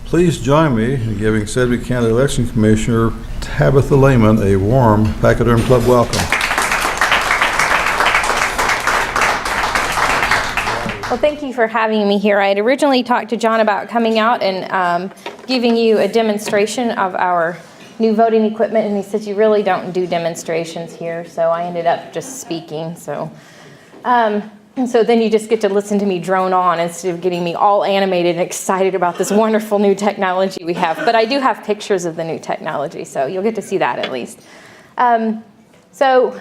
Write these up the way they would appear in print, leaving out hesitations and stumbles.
Please join me in giving Sedgwick County Election Commissioner Tabitha Lehman a warm Pachyderm Club welcome. Well, thank you for having me here. I had originally talked to John about coming out and giving you a demonstration of our new voting equipment, and he said you really don't do demonstrations here, so I ended up just speaking. And so then you just get to listen to me drone on instead of getting me all animated and excited about this wonderful new technology we have. But I do have pictures of the new technology, so you'll get to see that at least. So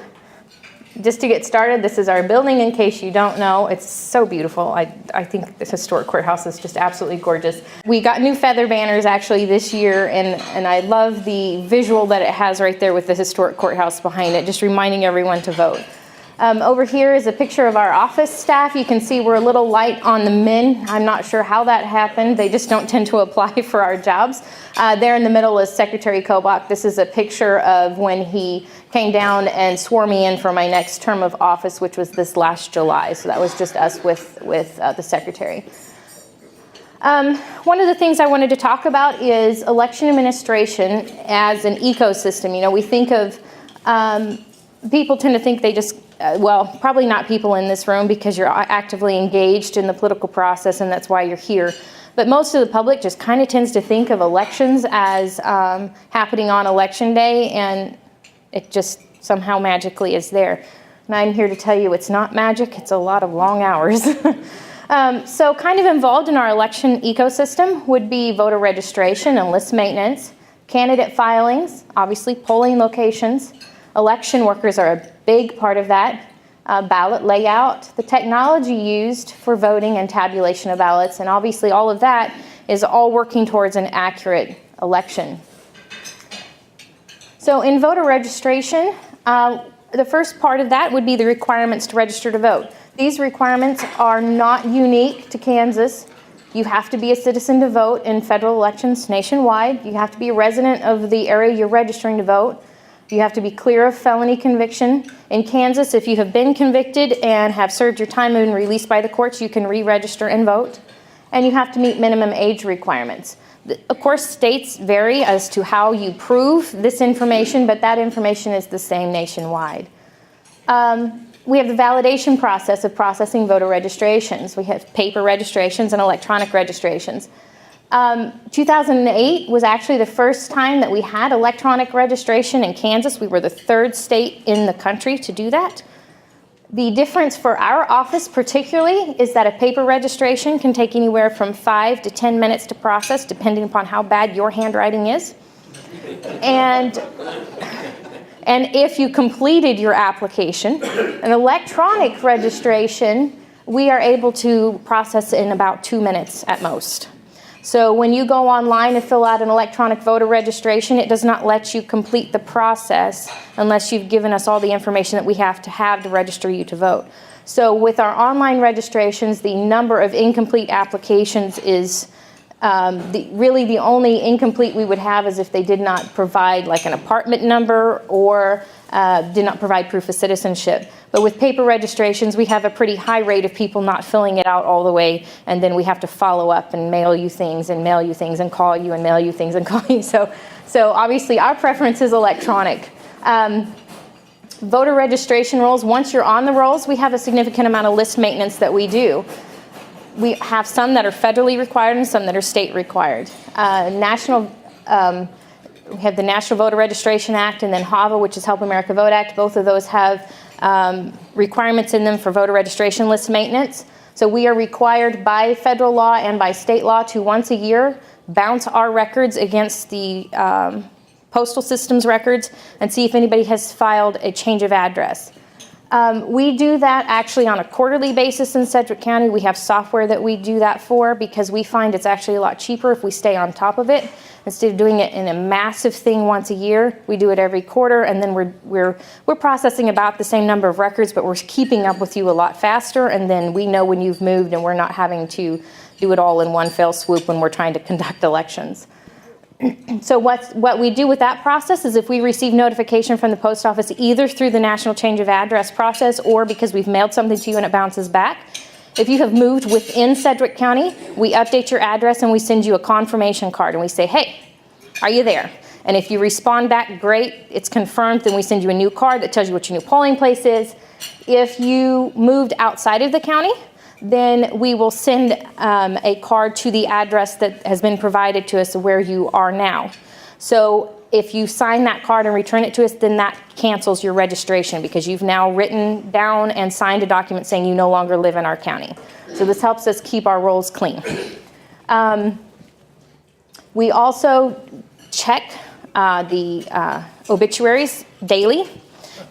just to get started, this is our building in case you don't know. It's so beautiful. I think this historic courthouse is just absolutely gorgeous. We got new feather banners actually this year, and I love the visual that it has right there with the historic courthouse behind it, just reminding everyone to vote. Over here is a picture of our office staff. You can see we're a little light on the men. I'm not sure how that happened. They just don't tend to apply for our jobs. There in the middle is Secretary Kobach. This is a picture of when he came down and swore me in for my next term of office, which was this last July. So that was just us with the Secretary. One of the things I wanted to talk about is election administration as an ecosystem. You know, we think of people tend to think they just, well, probably not people in this room because you're actively engaged in the political process and that's why you're here. But most of the public just kind of tends to think of elections as happening on election day, and it just somehow magically is there. And I'm here to tell you it's not magic, it's a lot of long hours. So kind of involved in our election ecosystem would be voter registration and list maintenance, candidate filings, obviously polling locations. Election workers are a big part of that. Ballot layout, the technology used for voting and tabulation of ballots, and obviously all of that is all working towards an accurate election. So in voter registration, the first part of that would be the requirements to register to vote. These requirements are not unique to Kansas. You have to be a citizen to vote in federal elections nationwide. You have to be a resident of the area you're registering to vote. You have to be clear of felony conviction. In Kansas, if you have been convicted and have served your time and been released by the courts, you can re-register and vote. And you have to meet minimum age requirements. Of course, states vary as to how you prove this information, but that information is the same nationwide. We have the validation process of processing voter registrations. We have paper registrations and electronic registrations. 2008 was actually the first time that we had electronic registration in Kansas. We were the third state in the country to do that. The difference for our office particularly is that a paper registration can take anywhere from 5 to 10 minutes to process, depending upon how bad your handwriting is. And if you completed your application, an electronic registration, we are able to process in about 2 minutes at most. So when you go online and fill out an electronic voter registration, it does not let you complete the process unless you've given us all the information that we have to register you to vote. So with our online registrations, the number of incomplete applications is really the only incomplete we would have is if they did not provide like an apartment number or did not provide proof of citizenship. But with paper registrations, we have a pretty high rate of people not filling it out all the way, and then we have to follow up and mail you things and mail you things and call you and mail you things and call you. So obviously our preference is electronic. Voter registration rolls, once you're on the rolls, we have a significant amount of list maintenance that we do. We have some that are federally required and some that are state required. We have the National Voter Registration Act and then HAVA, which is Help America Vote Act. Both of those have requirements in them for voter registration list maintenance. So we are required by federal law and by state law to once a year bounce our records against the postal system's records and see if anybody has filed a change of address. We do that actually on a quarterly basis in Sedgwick County. We have software that we do that for because we find it's actually a lot cheaper if we stay on top of it. Instead of doing it in a massive thing once a year, we do it every quarter, and then we're processing about the same number of records, but we're keeping up with you a lot faster, and then we know when you've moved, and we're not having to do it all in one fell swoop when we're trying to conduct elections. So what we do with that process is if we receive notification from the post office, either through the National Change of Address process or because we've mailed something to you and it bounces back, If you have moved within Sedgwick County, we update your address and we send you a confirmation card and we say, hey, are you there? And if you respond back, great, it's confirmed, then we send you a new card that tells you what your new polling place is. If you moved outside of the county, then we will send a card to the address that has been provided to us where you are now. So if you sign that card and return it to us, then that cancels your registration because you've now written down and signed a document saying you no longer live in our county. So this helps us keep our rolls clean. We also check the obituaries daily.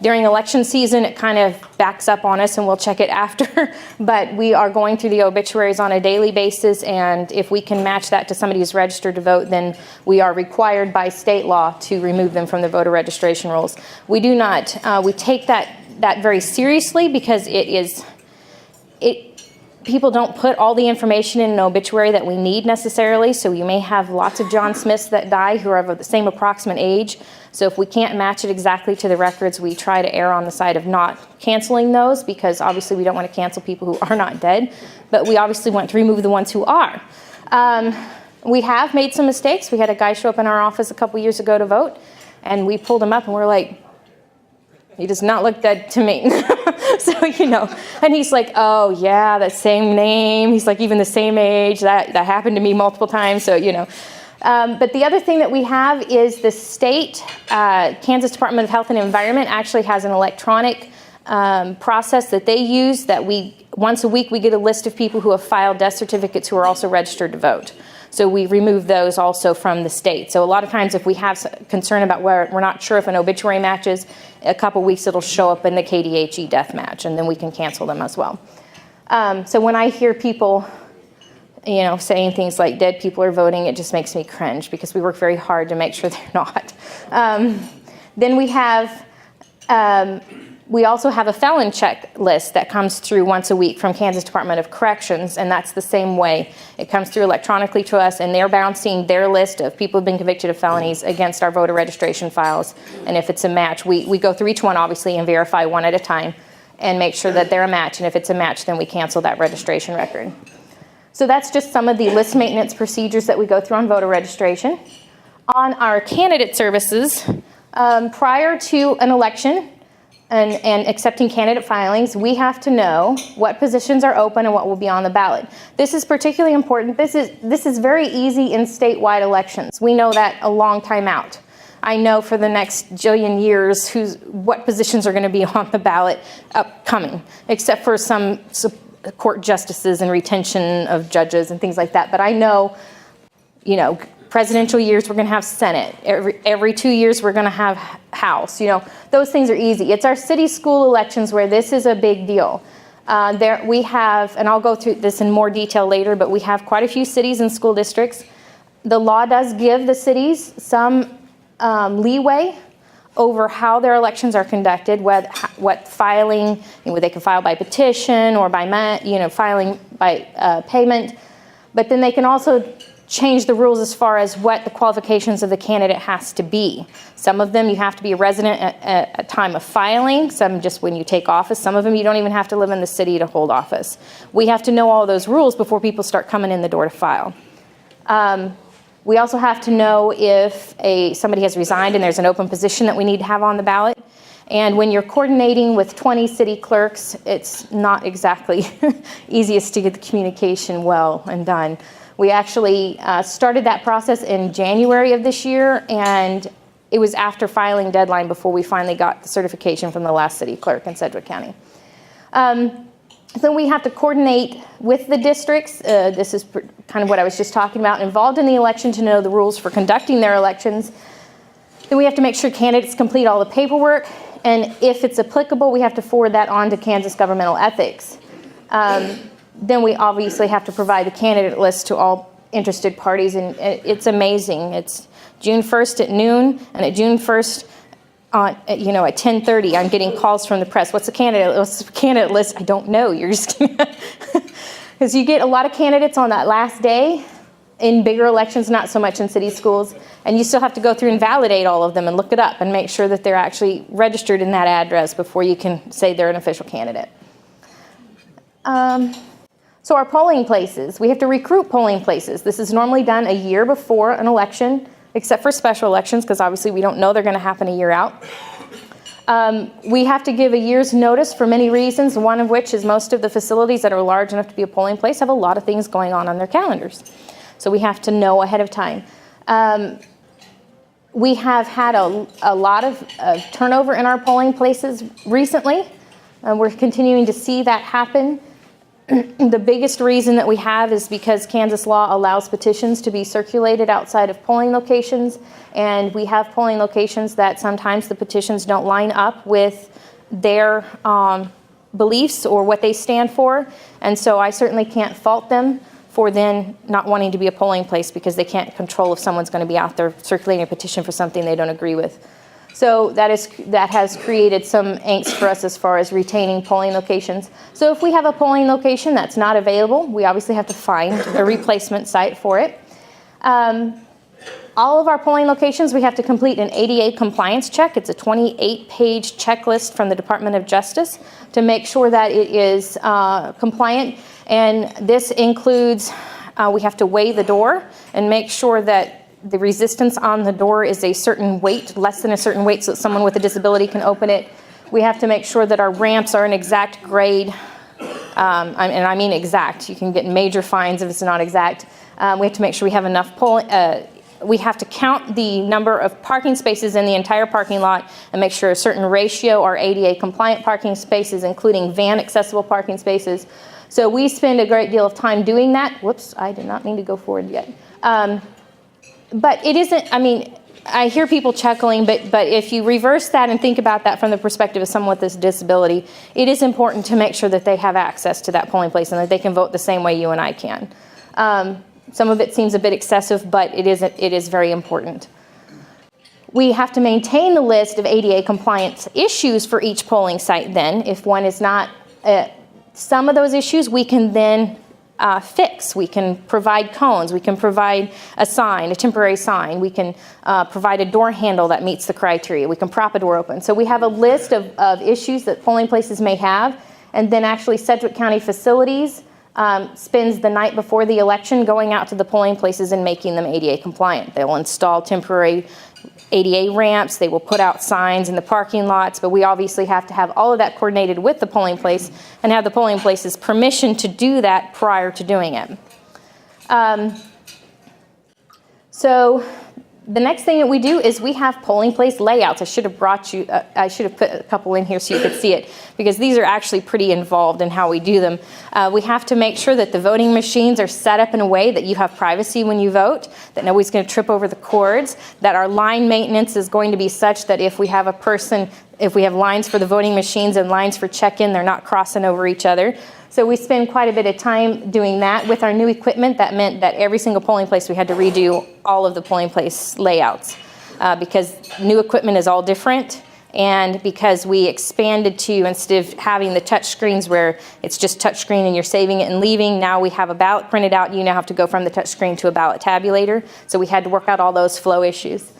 During election season, it kind of backs up on us and we'll check it after, but we are going through the obituaries on a daily basis, and if we can match that to somebody who's registered to vote, then we are required by state law to remove them from the voter registration rolls. We do not, we take that very seriously because people don't put all the information in an obituary that we need necessarily, so you may have lots of John Smiths that die who are of the same approximate age. So if we can't match it exactly to the records, we try to err on the side of not canceling those because obviously we don't want to cancel people who are not dead, but we obviously want to remove the ones who are. We have made some mistakes. We had a guy show up in our office a couple years ago to vote, and we pulled him up and we're like, he does not look dead to me. So, and he's like, oh yeah, that same name. He's like, even the same age. That happened to me multiple times. So, but the other thing that we have is the state, Kansas Department of Health and Environment actually has an electronic process that they use that once a week we get a list of people who have filed death certificates who are also registered to vote. So we remove those also from the state. So a lot of times if we have concern about where we're not sure if an obituary matches, a couple weeks it'll show up in the KDHE death match, and then we can cancel them as well. So when I hear people saying things like dead people are voting, it just makes me cringe because we work very hard to make sure they're not. Then we also have a felon checklist that comes through once a week from Kansas Department of Corrections, and that's the same way. It comes through electronically to us, and they're bouncing their list of people who've been convicted of felonies against our voter registration files. And if it's a match, we go through each one, obviously, and verify one at a time and make sure that they're a match. And if it's a match, then we cancel that registration record. So that's just some of the list maintenance procedures that we go through on voter registration. On our candidate services, prior to an election, and accepting candidate filings, we have to know what positions are open and what will be on the ballot. This is particularly important. This is very easy in statewide elections. We know that a long time out. I know for the next jillion years what positions are going to be on the ballot upcoming, except for some court justices and retention of judges and things like that. But I know, presidential years, we're going to have Senate. Every 2 years, we're going to have House. Those things are easy. It's our city school elections where this is a big deal. We have, and I'll go through this in more detail later, but we have quite a few cities and school districts. The law does give the cities some leeway over how their elections are conducted, what filing, they can file by petition or by filing by payment, but then they can also change the rules as far as what the qualifications of the candidate has to be. Some of them you have to be a resident at time of filing, some just when you take office, some of them you don't even have to live in the city to hold office. We have to know all those rules before people start coming in the door to file. We also have to know if somebody has resigned and there's an open position that we need to have on the ballot. And when you're coordinating with 20 city clerks, it's not exactly easiest to get the communication well and done. We actually started that process in January of this year, and it was after filing deadline before we finally got the certification from the last city clerk in Sedgwick County. Then we have to coordinate with the districts. This is kind of what I was just talking about, involved in the election to know the rules for conducting their elections. Then we have to make sure candidates complete all the paperwork, and if it's applicable, we have to forward that on to Kansas Governmental Ethics. Then we obviously have to provide the candidate list to all interested parties, and it's amazing. It's June 1st at noon, and at June 1st at 10:30, I'm getting calls from the press. What's the candidate list? I don't know. You're just because you get a lot of candidates on that last day. In bigger elections, not so much in city schools, and you still have to go through and validate all of them and look it up and make sure that they're actually registered in that address before you can say they're an official candidate. So our polling places, we have to recruit polling places. This is normally done a year before an election, except for special elections, because obviously we don't know they're going to happen a year out. We have to give a year's notice for many reasons, one of which is most of the facilities that are large enough to be a polling place have a lot of things going on their calendars. So we have to know ahead of time. We have had a lot of turnover in our polling places recently. We're continuing to see that happen. The biggest reason that we have is because Kansas law allows petitions to be circulated outside of polling locations, and we have polling locations that sometimes the petitions don't line up with their beliefs or what they stand for, and so I certainly can't fault them for then not wanting to be a polling place because they can't control if someone's going to be out there circulating a petition for something they don't agree with. So that has created some angst for us as far as retaining polling locations. So if we have a polling location that's not available, we obviously have to find a replacement site for it. All of our polling locations, we have to complete an ADA compliance check. It's a 28-page checklist from the Department of Justice to make sure that it is compliant. And this includes, we have to weigh the door and make sure that the resistance on the door is a certain weight, less than a certain weight, so that someone with a disability can open it. We have to make sure that our ramps are an exact grade, and I mean exact. You can get major fines if it's not exact. We have to make sure we have enough we have to count the number of parking spaces in the entire parking lot and make sure a certain ratio are ADA compliant parking spaces, including van accessible parking spaces. So we spend a great deal of time doing that. Whoops, I did not mean to go forward yet. But it isn't, I mean, I hear people chuckling, but if you reverse that and think about that from the perspective of someone with this disability, it is important to make sure that they have access to that polling place and that they can vote the same way you and I can. Some of it seems a bit excessive, but it is very important. We have to maintain the list of ADA compliance issues for each polling site then. If one is not, some of those issues we can then fix. We can provide cones. We can provide a sign, a temporary sign. We can provide a door handle that meets the criteria. We can prop a door open. So we have a list of issues that polling places may have, and then actually Sedgwick County Facilities spends the night before the election going out to the polling places and making them ADA compliant. They will install temporary ADA ramps, they will put out signs in the parking lots, but we obviously have to have all of that coordinated with the polling place and have the polling place's permission to do that prior to doing it. So the next thing that we do is we have polling place layouts. I should have brought you, I should have put a couple in here so you could see it, because these are actually pretty involved in how we do them. We have to make sure that the voting machines are set up in a way that you have privacy when you vote, that nobody's going to trip over the cords, that our line maintenance is going to be such that if we have a person, if we have lines for the voting machines and lines for check-in, they're not crossing over each other. So we spend quite a bit of time doing that. With our new equipment, that meant that every single polling place we had to redo all of the polling place layouts because new equipment is all different, and because we expanded to, instead of having the touch screens where it's just touch screen and you're saving it and leaving, now we have a ballot printed out. You now have to go from the touch screen to a ballot tabulator. So we had to work out all those flow issues.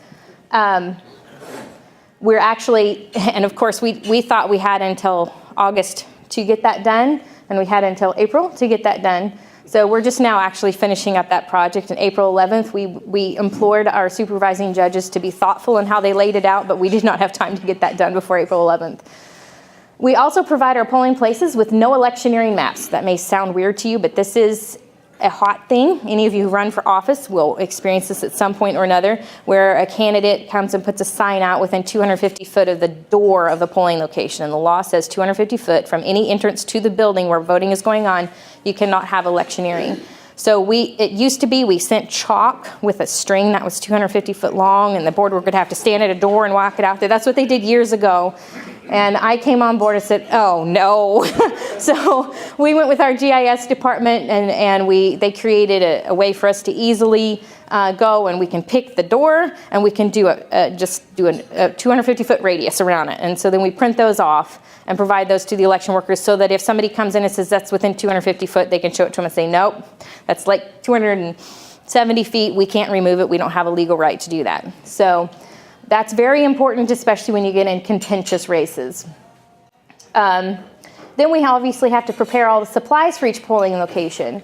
We're actually, and of course we thought we had until August to get that done, and we had until April to get that done. So we're just now actually finishing up that project. On April 11th, we implored our supervising judges to be thoughtful in how they laid it out, but we did not have time to get that done before April 11th. We also provide our polling places with no electioneering maps. That may sound weird to you, but this is a hot thing. Any of you who run for office will experience this at some point or another, where a candidate comes and puts a sign out within 250 foot of the door of the polling location. And the law says 250 foot from any entrance to the building where voting is going on, you cannot have electioneering. So it used to be we sent chalk with a string that was 250 foot long, and the board worker would have to stand at a door and walk it out there. That's what they did years ago. And I came on board and said, oh no. So we went with our GIS department, and they created a way for us to easily go, and we can pick the door, and we can do just do a 250 foot radius around it. And so then we print those off and provide those to the election workers, so that if somebody comes in and says that's within 250 foot, they can show it to them and say, nope, that's like 270 feet. We can't remove it. We don't have a legal right to do that. So that's very important, especially when you get in contentious races. Then we obviously have to prepare all the supplies for each polling location.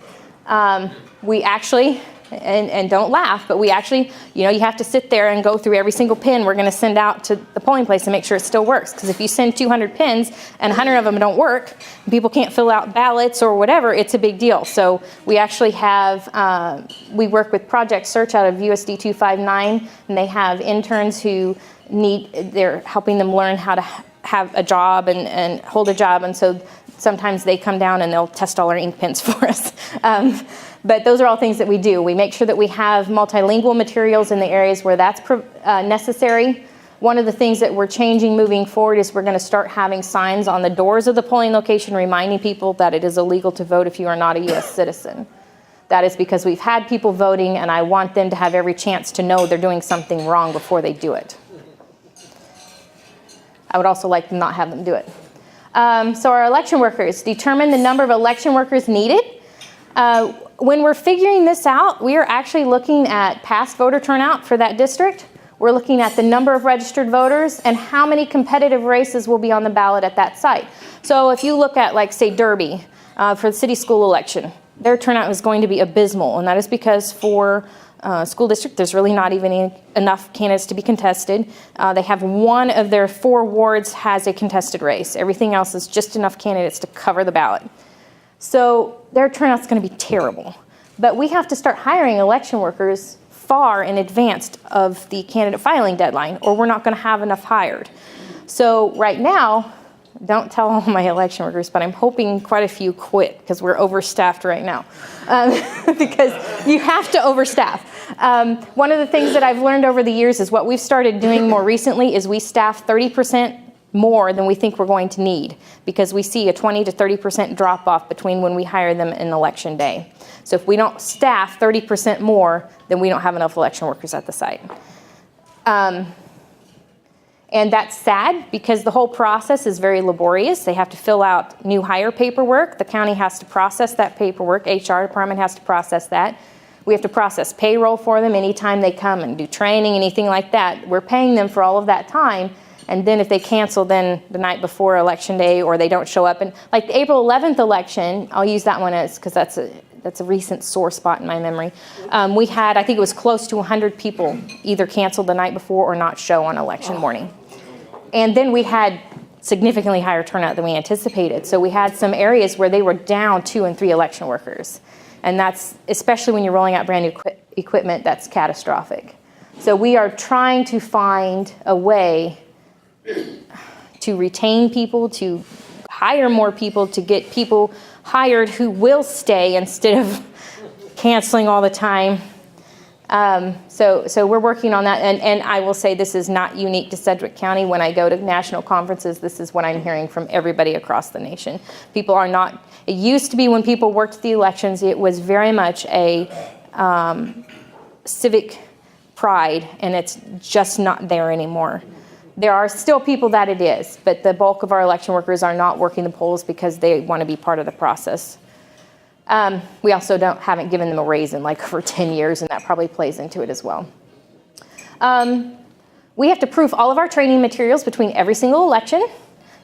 We actually, and don't laugh, but we actually, you have to sit there and go through every single pin we're going to send out to the polling place and make sure it still works. Because if you send 200 pins and 100 of them don't work, people can't fill out ballots or whatever, it's a big deal. So we actually have, we work with Project Search out of USD 259, and they have interns who they're helping them learn how to have a job and hold a job, and so sometimes they come down and they'll test all our ink pens for us. But those are all things that we do. We make sure that we have multilingual materials in the areas where that's necessary. One of the things that we're changing moving forward is we're going to start having signs on the doors of the polling location reminding people that it is illegal to vote if you are not a U.S. citizen. That is because we've had people voting, and I want them to have every chance to know they're doing something wrong before they do it. I would also like to not have them do it. So our election workers, determine the number of election workers needed. When we're figuring this out, we are actually looking at past voter turnout for that district. We're looking at the number of registered voters and how many competitive races will be on the ballot at that site. So if you look at, like, say, Derby for the city school election, their turnout is going to be abysmal, and that is because for school district, there's really not even enough candidates to be contested. They have one of their 4 wards has a contested race. Everything else is just enough candidates to cover the ballot. So their turnout's going to be terrible. But we have to start hiring election workers far in advance of the candidate filing deadline, or we're not going to have enough hired. So right now, don't tell all my election workers, but I'm hoping quite a few quit because we're overstaffed right now. Because you have to overstaff. One of the things that I've learned over the years is what we've started doing more recently is we staff 30% more than we think we're going to need, because we see a 20 to 30% drop off between when we hire them and election day. So if we don't staff 30% more, then we don't have enough election workers at the site. And that's sad because the whole process is very laborious. They have to fill out new hire paperwork. The county has to process that paperwork. HR department has to process that. We have to process payroll for them anytime they come and do training, anything like that. We're paying them for all of that time. And then if they cancel then the night before election day, or they don't show up, and like the April 11th election, I'll use that one as because that's a recent sore spot in my memory. We had, I think it was close to 100 people either cancel the night before or not show on election morning. And then we had significantly higher turnout than we anticipated. So we had some areas where they were down 2 and 3 election workers. And that's, especially when you're rolling out brand new equipment, that's catastrophic. So we are trying to find a way to retain people, to hire more people, to get people hired who will stay instead of canceling all the time. So we're working on that, and I will say this is not unique to Sedgwick County. When I go to national conferences, this is what I'm hearing from everybody across the nation. People are not, it used to be when people worked the elections, it was very much a civic pride, and it's just not there anymore. There are still people that it is, but the bulk of our election workers are not working the polls because they want to be part of the process. We also haven't given them a raise in like over 10 years, and that probably plays into it as well. We have to proof all of our training materials between every single election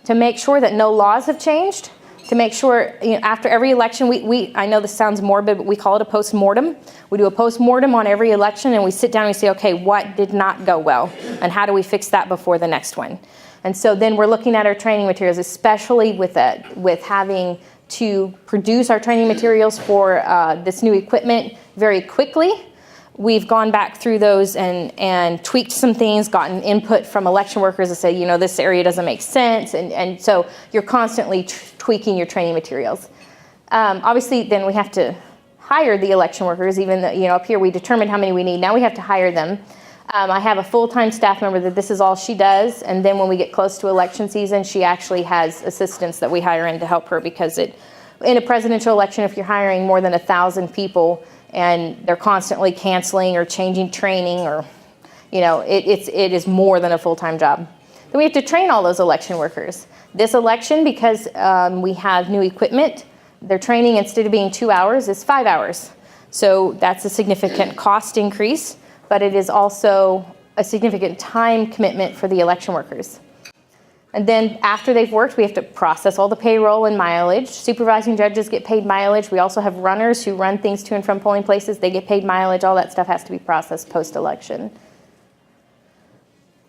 to make sure that no laws have changed, to make sure, after every election, I know this sounds morbid, but we call it a post-mortem. We do a post-mortem on every election, and we sit down and we say, okay, what did not go well, and how do we fix that before the next one? And so then we're looking at our training materials, especially with having to produce our training materials for this new equipment very quickly. We've gone back through those and tweaked some things, gotten input from election workers to say, this area doesn't make sense. And so you're constantly tweaking your training materials. Obviously, then we have to hire the election workers, even though, up here we determined how many we need. Now we have to hire them. I have a full-time staff member that this is all she does. And then when we get close to election season, she actually has assistants that we hire in to help her, because in a presidential election, if you're hiring more than 1,000 people, and they're constantly canceling or changing training, or, it is more than a full-time job. Then we have to train all those election workers. This election, because we have new equipment, their training, instead of being 2 hours, is 5 hours. So that's a significant cost increase, but it is also a significant time commitment for the election workers. And then after they've worked, we have to process all the payroll and mileage. Supervising judges get paid mileage. We also have runners who run things to and from polling places. They get paid mileage. All that stuff has to be processed post-election.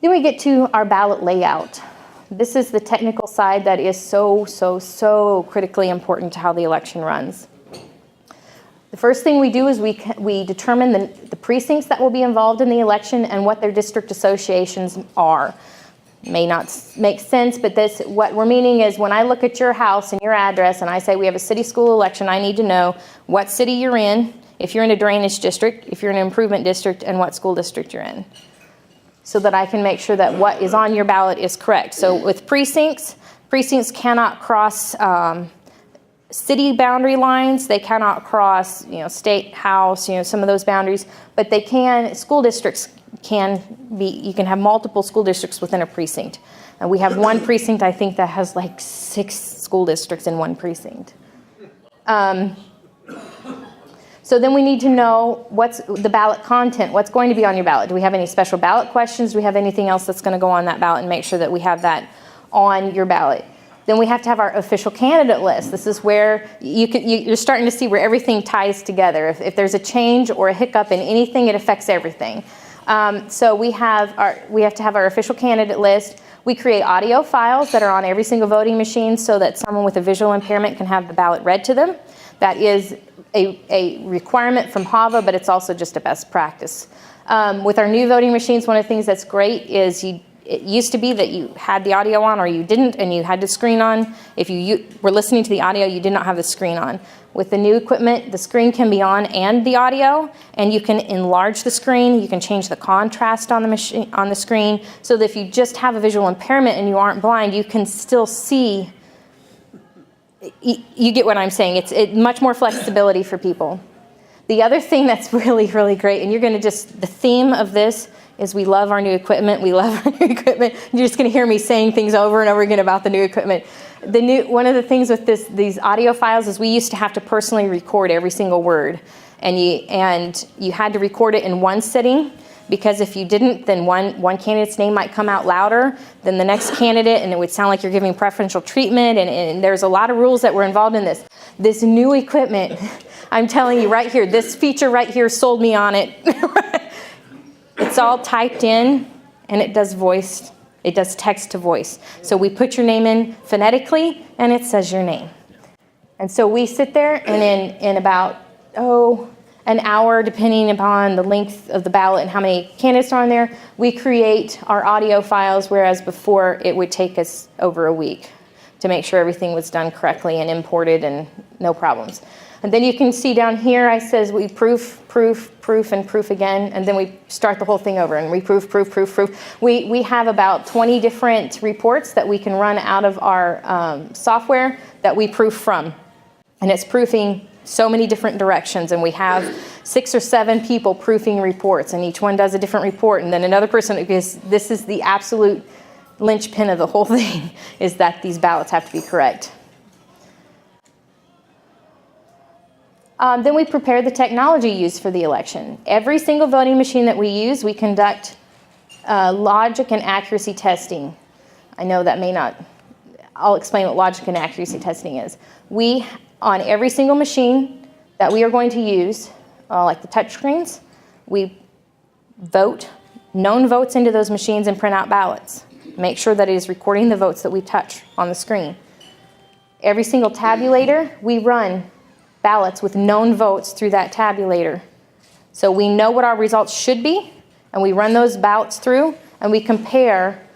Then we get to our ballot layout. This is the technical side that is so critically important to how the election runs. The first thing we do is we determine the precincts that will be involved in the election and what their district associations are. May not make sense, but what we're meaning is when I look at your house and your address and I say we have a city school election, I need to know what city you're in, if you're in a drainage district, if you're in an improvement district, and what school district you're in, so that I can make sure that what is on your ballot is correct. So with precincts cannot cross city boundary lines. They cannot cross, state, house, some of those boundaries, but they can. School districts can be. You can have multiple school districts within a precinct, and we have one precinct I think that has like 6 school districts in one precinct. So then we need to know what's the ballot content, what's going to be on your ballot. Do we have any special ballot questions? Do we have anything else that's going to go on that ballot, and make sure that we have that on your ballot. Then we have to have our official candidate list. This is where you're starting to see where everything ties together. If there's a change or a hiccup in anything, it affects everything. So we have to have our official candidate list. We create audio files that are on every single voting machine so that someone with a visual impairment can have the ballot read to them. That is a requirement from HAVA, but it's also just a best practice. With our new voting machines, one of the things that's great is it used to be that you had the audio on or you didn't, and you had the screen on. If you were listening to the audio, you did not have the screen on. With the new equipment, the screen can be on and the audio, and you can enlarge the screen. You can change the contrast on the machine, on the screen, so that if you just have a visual impairment and you aren't blind, you can still see. You get what I'm saying. It's much more flexibility for people. The other thing that's really great, and you're going to the theme of this is we love our new equipment. We love our new equipment. You're just going to hear me saying things over and over again about the new equipment. One of the things with these audio files is we used to have to personally record every single word, and you had to record it in one sitting, because if you didn't, then one candidate's name might come out louder than the next candidate, and it would sound like you're giving preferential treatment, and there's a lot of rules that were involved in this. This new equipment, I'm telling you right here, this feature right here sold me on it. It's all typed in, and it does voice. It does text to voice. So we put your name in phonetically, and it says your name. And so we sit there, and in about, an hour, depending upon the length of the ballot and how many candidates are on there, we create our audio files, whereas before it would take us over a week to make sure everything was done correctly and imported and no problems. And then you can see down here, I says we proof, and proof again, and then we start the whole thing over, and we proof. We have about 20 different reports that we can run out of our software that we proof from. And it's proofing so many different directions, and we have 6 or 7 people proofing reports, and each one does a different report, and then another person, because this is the absolute linchpin of the whole thing, is that these ballots have to be correct. Then we prepare the technology used for the election. Every single voting machine that we use, we conduct logic and accuracy testing. I know that may not, I'll explain what logic and accuracy testing is. On every single machine that we are going to use, like the touch screens, we vote known votes into those machines and print out ballots. Make sure that it is recording the votes that we touch on the screen. Every single tabulator, we run ballots with known votes through that tabulator. So we know what our results should be, and we run those ballots through, and we compare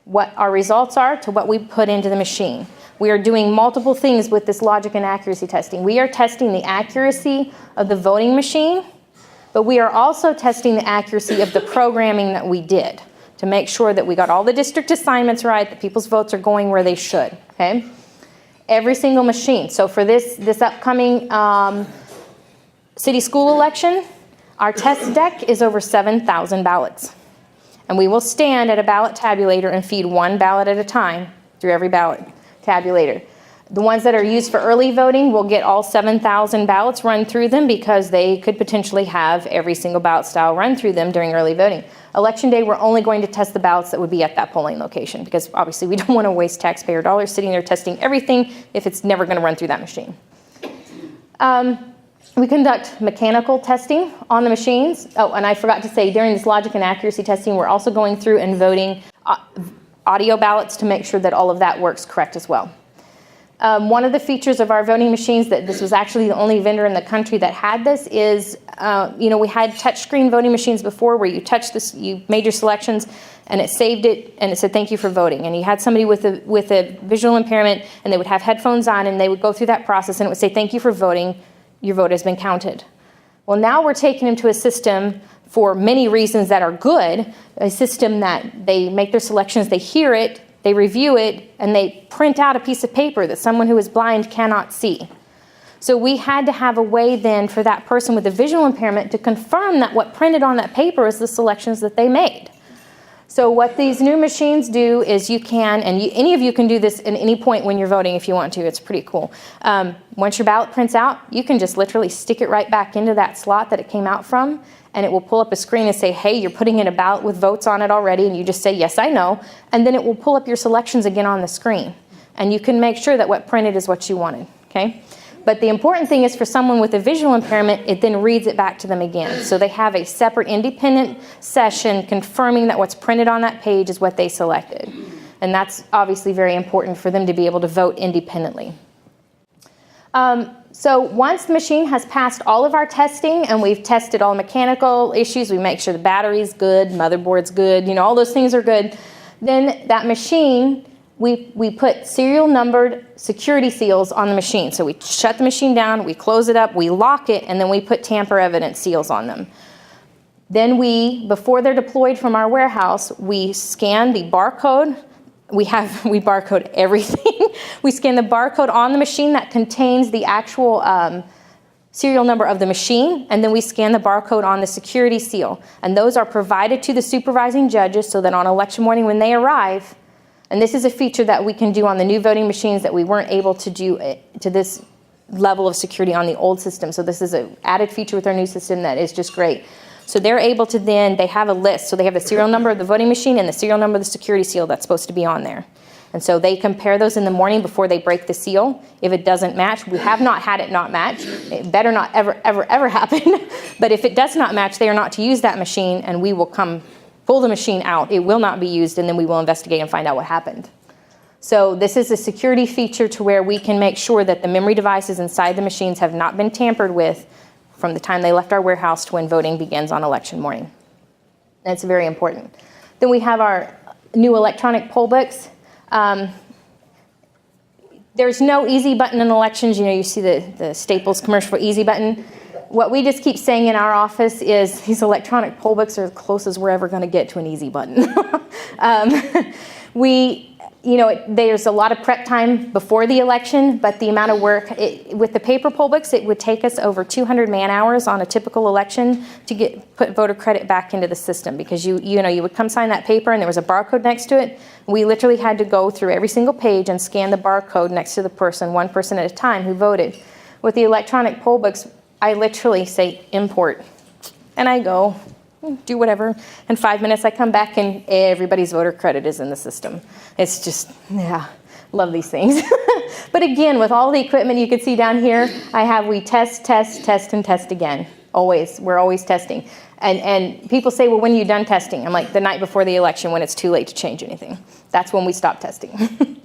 what our results are to what we put into the machine. We are doing multiple things with this logic and accuracy testing. We are testing the accuracy of the voting machine, but we are also testing the accuracy of the programming that we did to make sure that we got all the district assignments right, that people's votes are going where they should, okay? Every single machine. So for this upcoming city school election, our test deck is over 7,000 ballots. And we will stand at a ballot tabulator and feed one ballot at a time through every ballot tabulator. The ones that are used for early voting will get all 7,000 ballots run through them because they could potentially have every single ballot style run through them during early voting. Election day, we're only going to test the ballots that would be at that polling location because obviously we don't want to waste taxpayer dollars sitting there testing everything if it's never going to run through that machine. We conduct mechanical testing on the machines. Oh, and I forgot to say, during this logic and accuracy testing, we're also going through and voting audio ballots to make sure that all of that works correct as well. One of the features of our voting machines, that this was actually the only vendor in the country that had this, is, we had touchscreen voting machines before where you touched this, you made your selections, and it saved it, and it said, thank you for voting. And you had somebody with a visual impairment, and they would have headphones on, and they would go through that process, and it would say, thank you for voting, your vote has been counted. Well, now we're taking them to a system for many reasons that are good, a system that they make their selections, they hear it, they review it, and they print out a piece of paper that someone who is blind cannot see. So we had to have a way then for that person with a visual impairment to confirm that what printed on that paper is the selections that they made. So what these new machines do is you can, and any of you can do this at any point when you're voting if you want to. It's pretty cool. Once your ballot prints out, you can just literally stick it right back into that slot that it came out from, and it will pull up a screen and say, hey, you're putting in a ballot with votes on it already, and you just say, yes, I know, and then it will pull up your selections again on the screen. And you can make sure that what printed is what you wanted, okay? But the important thing is for someone with a visual impairment, it then reads it back to them again. So they have a separate independent session confirming that what's printed on that page is what they selected. And that's obviously very important for them to be able to vote independently. So once the machine has passed all of our testing and we've tested all mechanical issues, we make sure the battery's good, motherboard's good, all those things are good, then that machine, we put serial numbered security seals on the machine. So we shut the machine down, we close it up, we lock it, and then we put tamper evidence seals on them. Then before they're deployed from our warehouse, we scan the barcode. We barcode everything. We scan the barcode on the machine that contains the actual serial number of the machine, and then we scan the barcode on the security seal. And those are provided to the supervising judges so that on election morning when they arrive, and this is a feature that we can do on the new voting machines that we weren't able to do to this level of security on the old system. So this is an added feature with our new system that is just great. So they're able to they have a list. So they have the serial number of the voting machine and the serial number of the security seal that's supposed to be on there. And so they compare those in the morning before they break the seal. If it doesn't match, we have not had it not match. It better not ever, ever, ever happen. But if it does not match, they are not to use that machine, and we will pull the machine out. It will not be used, and then we will investigate and find out what happened. So this is a security feature to where we can make sure that the memory devices inside the machines have not been tampered with from the time they left our warehouse to when voting begins on election morning. That's very important. Then we have our new electronic poll books. There's no easy button in elections. You see the Staples commercial for easy button. What we just keep saying in our office is these electronic poll books are as close as we're ever going to get to an easy button. There's a lot of prep time before the election, but the amount of work, with the paper poll books, it would take us over 200 man-hours on a typical election to put voter credit back into the system, because you would come sign that paper and there was a barcode next to it. We literally had to go through every single page and scan the barcode next to the person, one person at a time, who voted. With the electronic poll books, I literally say import, and I go do whatever. In 5 minutes, I come back and everybody's voter credit is in the system. It's just, love these things. But again, with all the equipment you can see down here, we test, and test again. Always. We're always testing. And people say, well, when are you done testing? I'm like, the night before the election when it's too late to change anything. That's when we stop testing.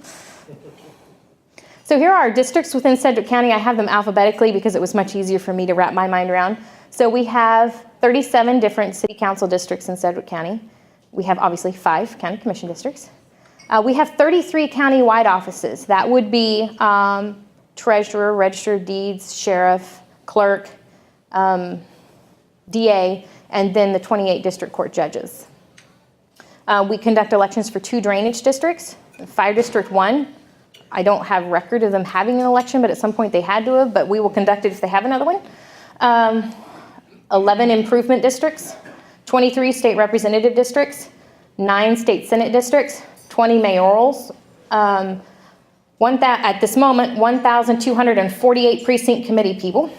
So here are our districts within Sedgwick County. I have them alphabetically because it was much easier for me to wrap my mind around. So we have 37 different city council districts in Sedgwick County. We have obviously 5 county commission districts. We have 33 county-wide offices. That would be treasurer, register of deeds, sheriff, clerk, DA, and then the 28 district court judges. We conduct elections for 2 drainage districts. Fire District 1, I don't have record of them having an election, but at some point they had to have, but we will conduct it if they have another one. 11 improvement districts, 23 state representative districts, 9 state senate districts, 20 mayorals, 1 At this moment, 1,248 precinct committee people.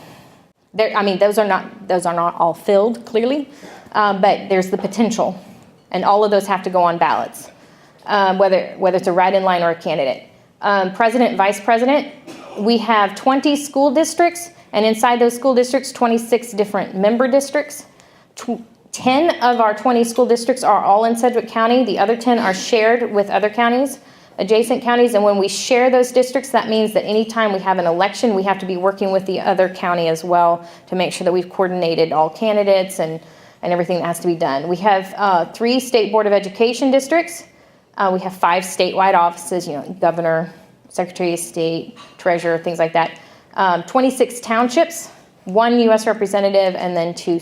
Those are not all filled, clearly, but there's the potential, and all of those have to go on ballots, whether it's a write-in line or a candidate. President, vice president, we have 20 school districts, and inside those school districts, 26 different member districts. 10 of our 20 school districts are all in Sedgwick County. The other 10 are shared with other counties, adjacent counties, and when we share those districts, that means that anytime we have an election, we have to be working with the other county as well to make sure that we've coordinated all candidates and everything that has to be done. We have 3 State Board of Education districts. We have 5 statewide offices, governor, secretary of state, treasurer, things like that. 26 townships, 1 U.S. representative, and then 2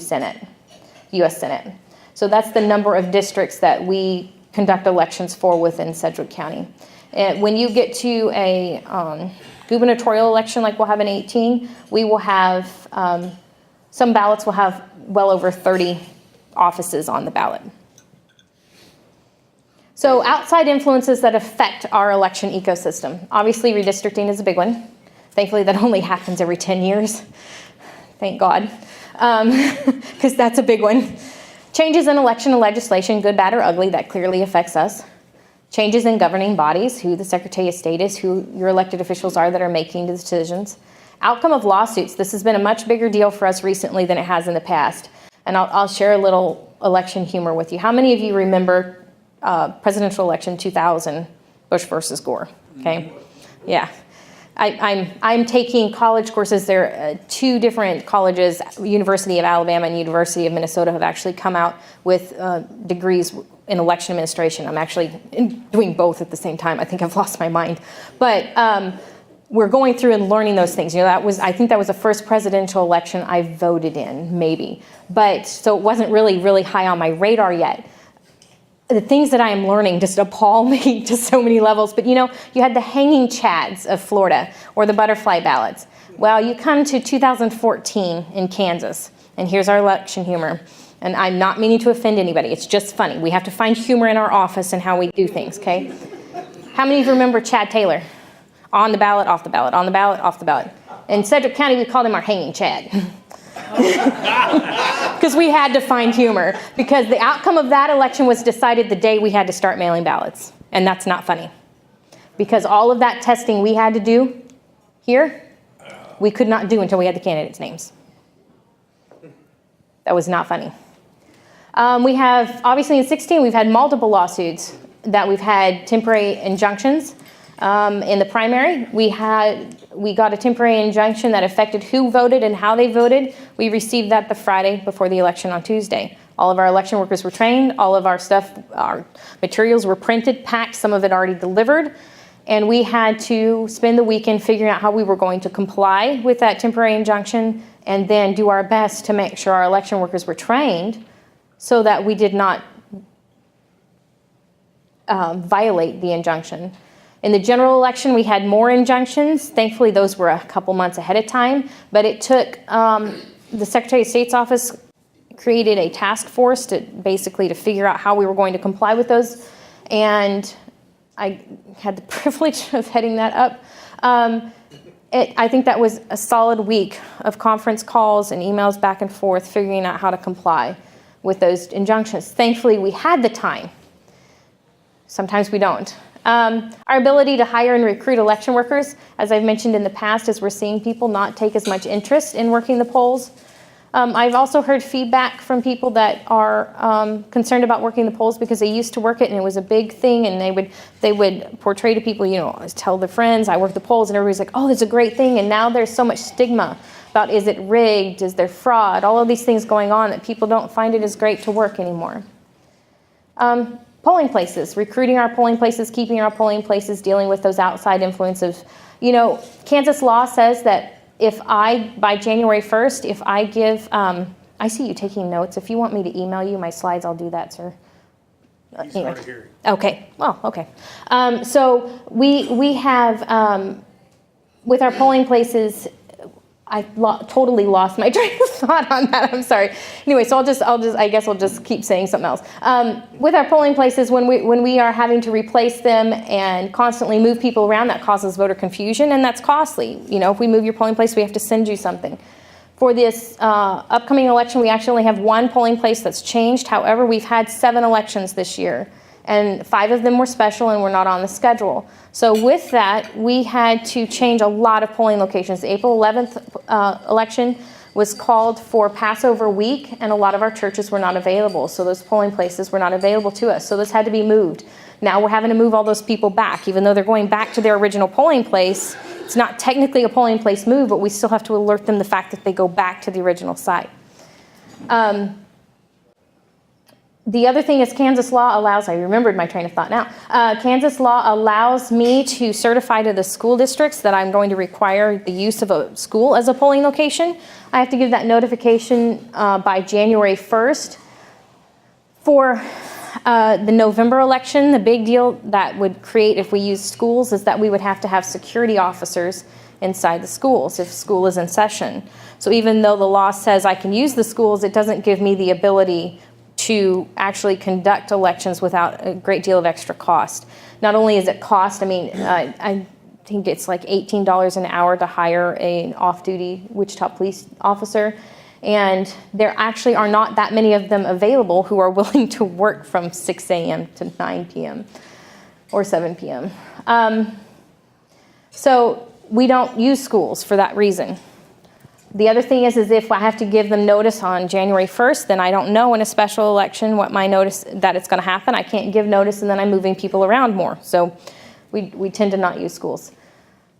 U.S. Senate. So that's the number of districts that we conduct elections for within Sedgwick County. And when you get to a gubernatorial election like we'll have in 2018, we will have, some ballots will have well over 30 offices on the ballot. So outside influences that affect our election ecosystem. Obviously, redistricting is a big one. Thankfully, that only happens every 10 years. Thank God, because that's a big one. Changes in election and legislation, good, bad, or ugly, that clearly affects us. Changes in governing bodies, who the Secretary of State is, who your elected officials are that are making the decisions. Outcome of lawsuits. This has been a much bigger deal for us recently than it has in the past. And I'll share a little election humor with you. How many of you remember presidential election 2000, Bush versus Gore? Okay, yeah. I'm taking college courses. There are 2 different colleges, University of Alabama and University of Minnesota, have actually come out with degrees in election administration. I'm actually doing both at the same time. I think I've lost my mind. But we're going through and learning those things. I think that was the first presidential election I voted in, maybe. But so it wasn't really high on my radar yet. The things that I am learning just appall me to so many levels. But you had the hanging chads of Florida or the butterfly ballots. Well, you come to 2014 in Kansas, and here's our election humor. And I'm not meaning to offend anybody. It's just funny. We have to find humor in our office and how we do things, okay? How many of you remember Chad Taylor? On the ballot, off the ballot, on the ballot, off the ballot. In Sedgwick County, we called him our hanging chad. Because we had to find humor. Because the outcome of that election was decided the day we had to start mailing ballots. And that's not funny. Because all of that testing we had to do here, we could not do until we had the candidates' names. That was not funny. We have, obviously in 2016, we've had multiple lawsuits that we've had temporary injunctions. In the primary, we got a temporary injunction that affected who voted and how they voted. We received that the Friday before the election on Tuesday. All of our election workers were trained. All of our materials were printed, packed, some of it already delivered. And we had to spend the weekend figuring out how we were going to comply with that temporary injunction and then do our best to make sure our election workers were trained so that we did not violate the injunction. In the general election, we had more injunctions. Thankfully, those were a couple months ahead of time. But it took the Secretary of State's office created a task force to figure out how we were going to comply with those. And I had the privilege of heading that up. I think that was a solid week of conference calls and emails back and forth, figuring out how to comply with those injunctions. Thankfully, we had the time. Sometimes we don't. Our ability to hire and recruit election workers, as I've mentioned in the past, is we're seeing people not take as much interest in working the polls. I've also heard feedback from people that are concerned about working the polls because they used to work it and it was a big thing, and they would portray to people, tell their friends, I work the polls, and everybody's like, oh, that's a great thing. And now there's so much stigma about, is it rigged, is there fraud, all of these things going on that people don't find it as great to work anymore. Polling places, recruiting our polling places, keeping our polling places, dealing with those outside influences. Kansas law says that by January 1st, if I give, I see you taking notes. If you want me to email you my slides, I'll do that, sir. Anyway. Okay, well, okay. So we have, with our polling places, totally lost my train of thought on that. I'm sorry. Anyway, so I guess I'll just keep saying something else. With our polling places, when we are having to replace them and constantly move people around, that causes voter confusion, and that's costly. If we move your polling place, we have to send you something. For this upcoming election, we actually only have one polling place that's changed. However, we've had 7 elections this year, and 5 of them were special and were not on the schedule. So with that, we had to change a lot of polling locations. The April 11th election was called for Passover week, and a lot of our churches were not available. So those polling places were not available to us. So those had to be moved. Now we're having to move all those people back. Even though they're going back to their original polling place, it's not technically a polling place move, but we still have to alert them the fact that they go back to the original site. The other thing is Kansas law allows, I remembered my train of thought now, Kansas law allows me to certify to the school districts that I'm going to require the use of a school as a polling location. I have to give that notification by January 1st. For the November election, the big deal that would create if we use schools is that we would have to have security officers inside the schools if school is in session. So even though the law says I can use the schools, it doesn't give me the ability to actually conduct elections without a great deal of extra cost. Not only is it cost, I think it's like $18 an hour to hire an off-duty Wichita police officer, and there actually are not that many of them available who are willing to work from 6 a.m. to 9 p.m. or 7 p.m. So we don't use schools for that reason. The other thing is if I have to give them notice on January 1st, then I don't know in a special election what my notice that it's going to happen. I can't give notice, and then I'm moving people around more. So we tend to not use schools.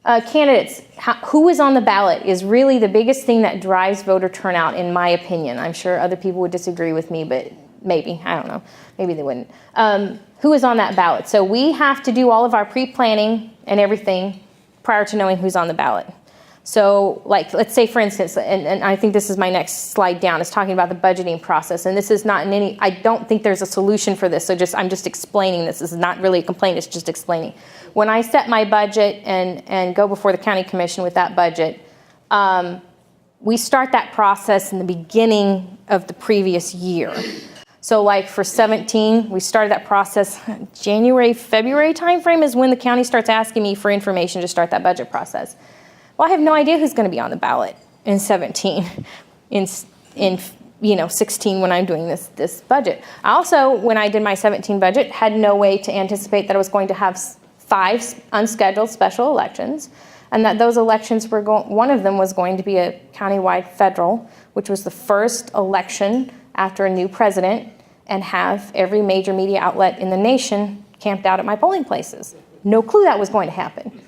Candidates, who is on the ballot is really the biggest thing that drives voter turnout, in my opinion. I'm sure other people would disagree with me, but maybe, I don't know, maybe they wouldn't. Who is on that ballot? So we have to do all of our pre-planning and everything prior to knowing who's on the ballot. So, like, let's say, for instance, and I think this is my next slide down, is talking about the budgeting process. And this is not in any, I don't think there's a solution for this. So I'm just explaining this. This is not really a complaint. It's just explaining. When I set my budget and go before the county commission with that budget, we start that process in the beginning of the previous year. So like for 17, we started that process January, February timeframe is when the county starts asking me for information to start that budget process. Well, I have no idea who's going to be on the ballot in 17, in 16 when I'm doing this budget. I also, when I did my 17 budget, had no way to anticipate that I was going to have 5 unscheduled special elections, and that those elections were one of them was going to be a countywide federal, which was the first election after a new president, and have every major media outlet in the nation camped out at my polling places. No clue that was going to happen.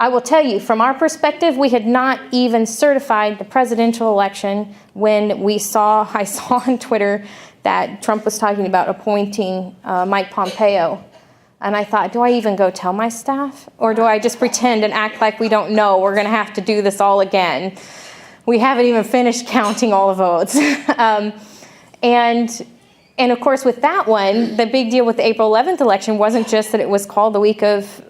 I will tell you, from our perspective, we had not even certified the presidential election when I saw on Twitter that Trump was talking about appointing Mike Pompeo. And I thought, do I even go tell my staff? Or do I just pretend and act like we don't know? We're going to have to do this all again. We haven't even finished counting all the votes. And of course, with that one, the big deal with the April 11th election wasn't just that it was called the week of,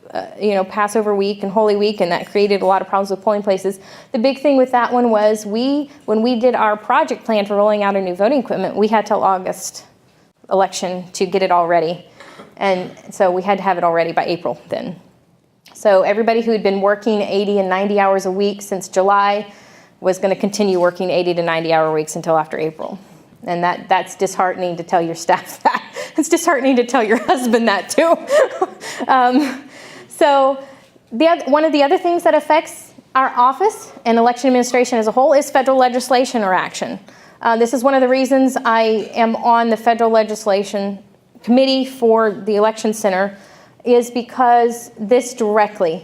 Passover week and Holy Week, and that created a lot of problems with polling places. The big thing with that one was when we did our project plan for rolling out our new voting equipment, we had till August election to get it all ready. And so we had to have it all ready by April then. So everybody who had been working 80 and 90 hours a week since July was going to continue working 80 to 90 hour weeks until after April. And that's disheartening to tell your staff that. It's disheartening to tell your husband that too. So one of the other things that affects our office and election administration as a whole is federal legislation or action. This is one of the reasons I am on the federal legislation committee for the election center, is because this directly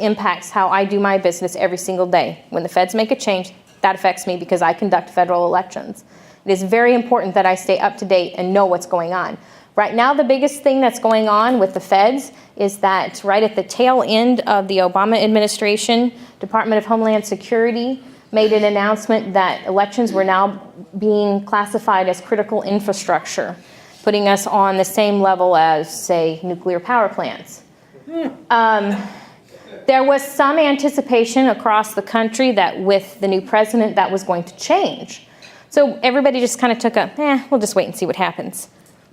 impacts how I do my business every single day. When the feds make a change, that affects me because I conduct federal elections. It is very important that I stay up to date and know what's going on. Right now, the biggest thing that's going on with the feds is that right at the tail end of the Obama administration, Department of Homeland Security made an announcement that elections were now being classified as critical infrastructure, putting us on the same level as, say, nuclear power plants. There was some anticipation across the country that with the new president that was going to change. So everybody just kind of took we'll just wait and see what happens.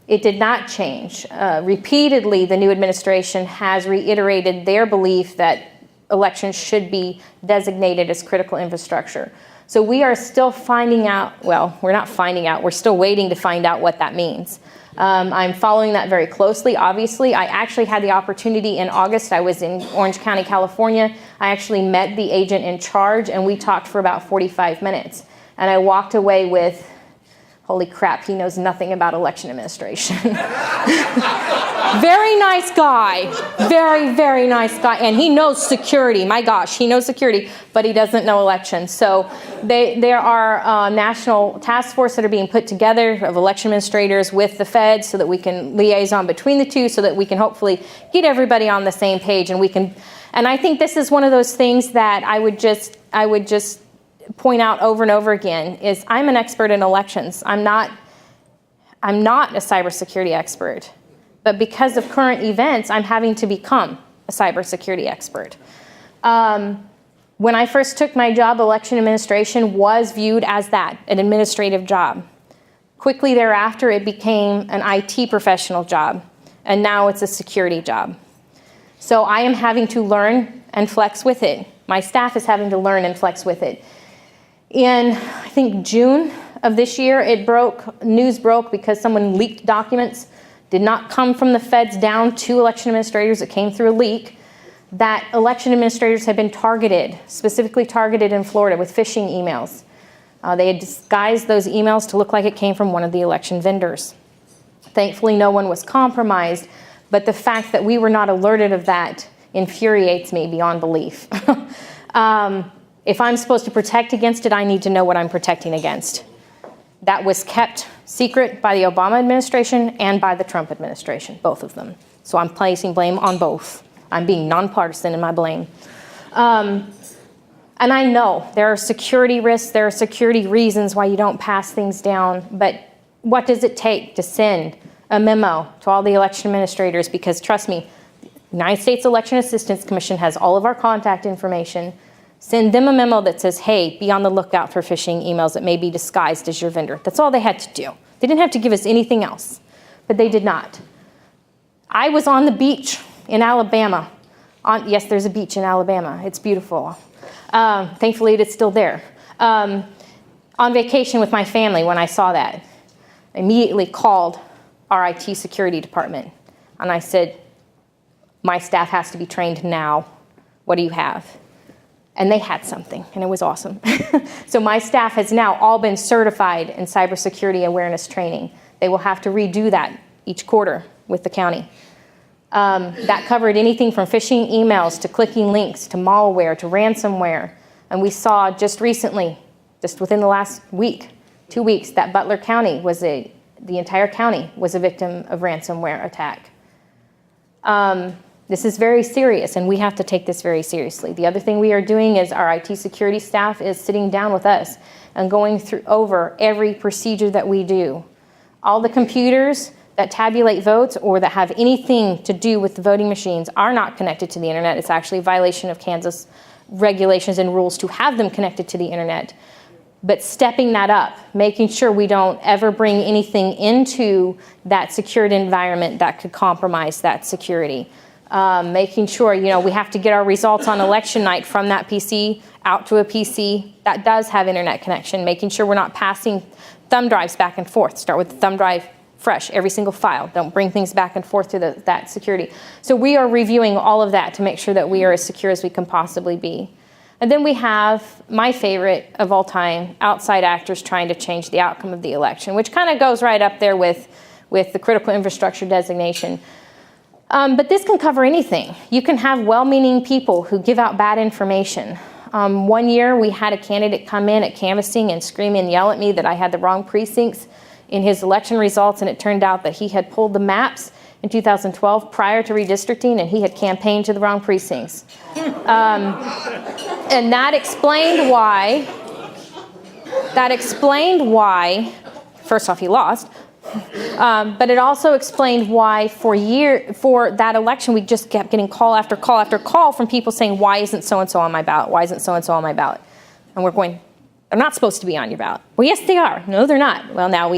It did not change. Repeatedly, the new administration has reiterated their belief that elections should be designated as critical infrastructure. So we are still finding out, well, we're not finding out, we're still waiting to find out what that means. I'm following that very closely, obviously. I actually had the opportunity in August. I was in Orange County, California. I actually met the agent in charge, and we talked for about 45 minutes. And I walked away with, holy crap, he knows nothing about election administration. Very nice guy. Very, very nice guy. And he knows security. My gosh, he knows security, but he doesn't know elections. So there are national task force that are being put together of election administrators with the Fed so that we can liaison between the two so that we can hopefully get everybody on the same page. And I think this is one of those things that I would just point out over and over again is I'm an expert in elections. I'm not a cybersecurity expert. But because of current events, I'm having to become a cybersecurity expert. When I first took my job, election administration was viewed as that, an administrative job. Quickly thereafter, it became an IT professional job, and now it's a security job. So I am having to learn and flex with it. My staff is having to learn and flex with it. In, I think, June of this year, news broke because someone leaked documents. Did not come from the feds down to election administrators. It came through a leak that election administrators had been targeted, specifically targeted in Florida with phishing emails. They had disguised those emails to look like it came from one of the election vendors. Thankfully, no one was compromised, but the fact that we were not alerted of that infuriates me beyond belief. If I'm supposed to protect against it, I need to know what I'm protecting against. That was kept secret by the Obama administration and by the Trump administration, both of them. So I'm placing blame on both. I'm being nonpartisan in my blame. And I know there are security risks, there are security reasons why you don't pass things down, but what does it take to send a memo to all the election administrators? Because trust me, the United States Election Assistance Commission has all of our contact information. Send them a memo that says, hey, be on the lookout for phishing emails that may be disguised as your vendor. That's all they had to do. They didn't have to give us anything else, but they did not. I was on the beach in Alabama. Yes, there's a beach in Alabama. It's beautiful. Thankfully, it is still there. On vacation with my family when I saw that. I immediately called our IT security department, and I said, my staff has to be trained now. What do you have? And they had something, and it was awesome. So my staff has now all been certified in cybersecurity awareness training. They will have to redo that each quarter with the county. That covered anything from phishing emails to clicking links to malware to ransomware. And we saw just recently, just within the last week, 2 weeks, that Butler County the entire county was a victim of ransomware attack. This is very serious, and we have to take this very seriously. The other thing we are doing is our IT security staff is sitting down with us and going over every procedure that we do. All the computers that tabulate votes or that have anything to do with the voting machines are not connected to the internet. It's actually a violation of Kansas regulations and rules to have them connected to the internet. But stepping that up, making sure we don't ever bring anything into that secured environment that could compromise that security. Making sure, we have to get our results on election night from that PC out to a PC that does have internet connection. Making sure we're not passing thumb drives back and forth. Start with the thumb drive fresh, every single file. Don't bring things back and forth through that security. So we are reviewing all of that to make sure that we are as secure as we can possibly be. And then we have my favorite of all time, outside actors trying to change the outcome of the election, which kind of goes right up there with the critical infrastructure designation. But this can cover anything. You can have well-meaning people who give out bad information. One year we had a candidate come in at canvassing and scream and yell at me that I had the wrong precincts in his election results, and it turned out that he had pulled the maps in 2012 prior to redistricting, and he had campaigned to the wrong precincts. And that explained why, first off, he lost. But it also explained why for that election we just kept getting call after call after call from people saying, why isn't so-and-so on my ballot? Why isn't so-and-so on my ballot? And we're going, they're not supposed to be on your ballot. Well, yes, they are. No, they're not. Well, now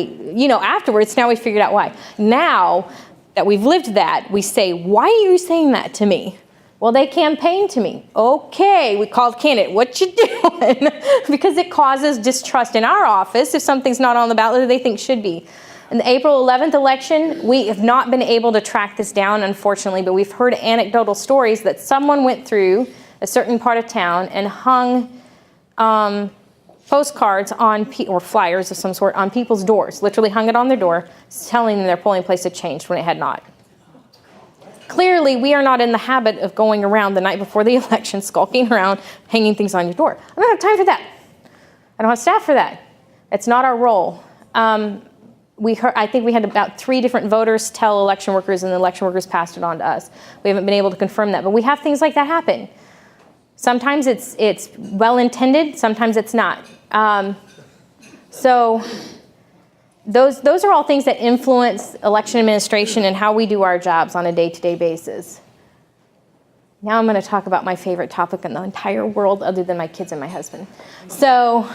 afterwards, now we figured out why. Now that we've lived that, we say, why are you saying that to me? Well, they campaigned to me. Okay, we called candidate. What you doing? Because it causes distrust in our office if something's not on the ballot that they think should be. In the April 11th election, we have not been able to track this down, unfortunately, but we've heard anecdotal stories that someone went through a certain part of town and hung postcards or flyers of some sort on people's doors, literally hung it on their door, telling them their polling place had changed when it had not. Clearly, we are not in the habit of going around the night before the election, skulking around, hanging things on your door. I don't have time for that. I don't have staff for that. It's not our role. I think we had about 3 different voters tell election workers, and the election workers passed it on to us. We haven't been able to confirm that, but we have things like that happen. Sometimes it's well-intended, sometimes it's not. So those are all things that influence election administration and how we do our jobs on a day-to-day basis. Now I'm going to talk about my favorite topic in the entire world other than my kids and my husband. So,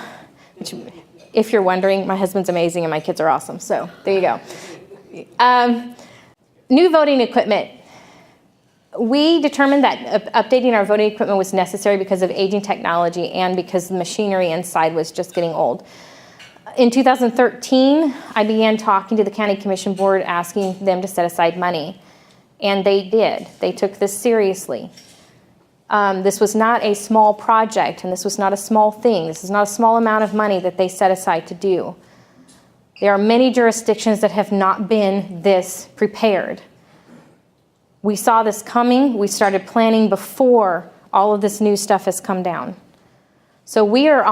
if you're wondering, my husband's amazing and my kids are awesome. So there you go. New voting equipment. We determined that updating our voting equipment was necessary because of aging technology and because the machinery inside was just getting old. In 2013, I began talking to the County Commission Board asking them to set aside money. And they did. They took this seriously. This was not a small project, and this was not a small thing. This is not a small amount of money that they set aside to do. There are many jurisdictions that have not been this prepared. We saw this coming. We started planning before all of this new stuff has come down. So we are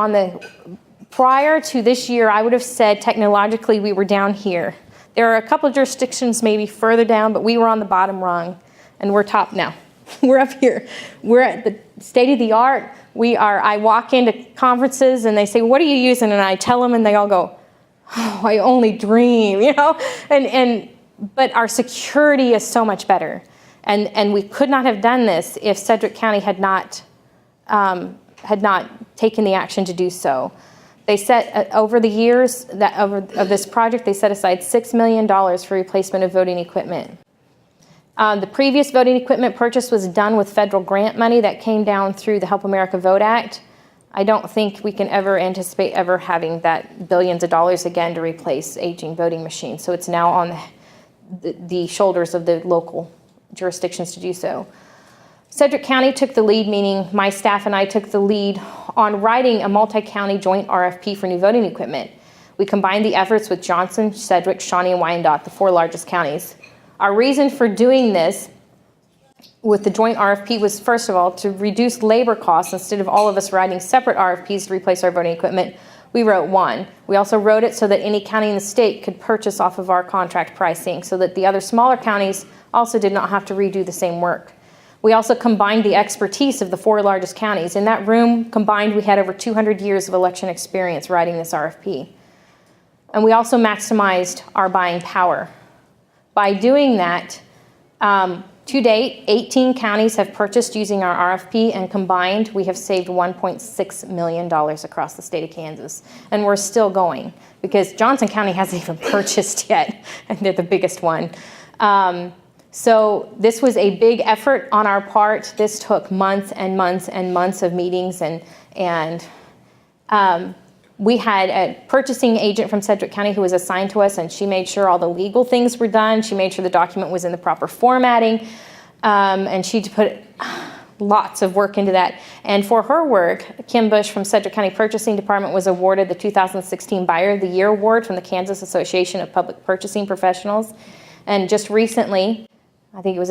prior to this year, I would have said technologically we were down here. There are a couple of jurisdictions maybe further down, but we were on the bottom rung, and we're top now. We're up here. We're at the state of the art. I walk into conferences and they say, what are you using? And I tell them and they all go, oh, I only dream, but our security is so much better. And we could not have done this if Sedgwick County had not taken the action to do so. They set, over the years of this project, they set aside $6 million for replacement of voting equipment. The previous voting equipment purchase was done with federal grant money that came down through the Help America Vote Act. I don't think we can ever anticipate ever having that billions of dollars again to replace aging voting machines. So it's now on the shoulders of the local jurisdictions to do so. Sedgwick County took the lead, meaning my staff and I took the lead on writing a multi-county joint RFP for new voting equipment. We combined the efforts with Johnson, Sedgwick, Shawnee, and Wyandotte, the 4 largest counties. Our reason for doing this with the joint RFP was, first of all, to reduce labor costs. Instead of all of us writing separate RFPs to replace our voting equipment, we wrote one. We also wrote it so that any county in the state could purchase off of our contract pricing, so that the other smaller counties also did not have to redo the same work. We also combined the expertise of the 4 largest counties. In that room, combined, we had over 200 years of election experience writing this RFP. And we also maximized our buying power. By doing that, to date, 18 counties have purchased using our RFP, and combined, we have saved $1.6 million across the state of Kansas. And we're still going, because Johnson County hasn't even purchased yet, and they're the biggest one. So this was a big effort on our part. This took months and months and months of meetings, and we had a purchasing agent from Sedgwick County who was assigned to us, and she made sure all the legal things were done. She made sure the document was in the proper formatting, and she put lots of work into that. And for her work, Kim Bush from Sedgwick County Purchasing Department was awarded the 2016 Buyer of the Year Award from the Kansas Association of Public Purchasing Professionals. And just recently, I think it was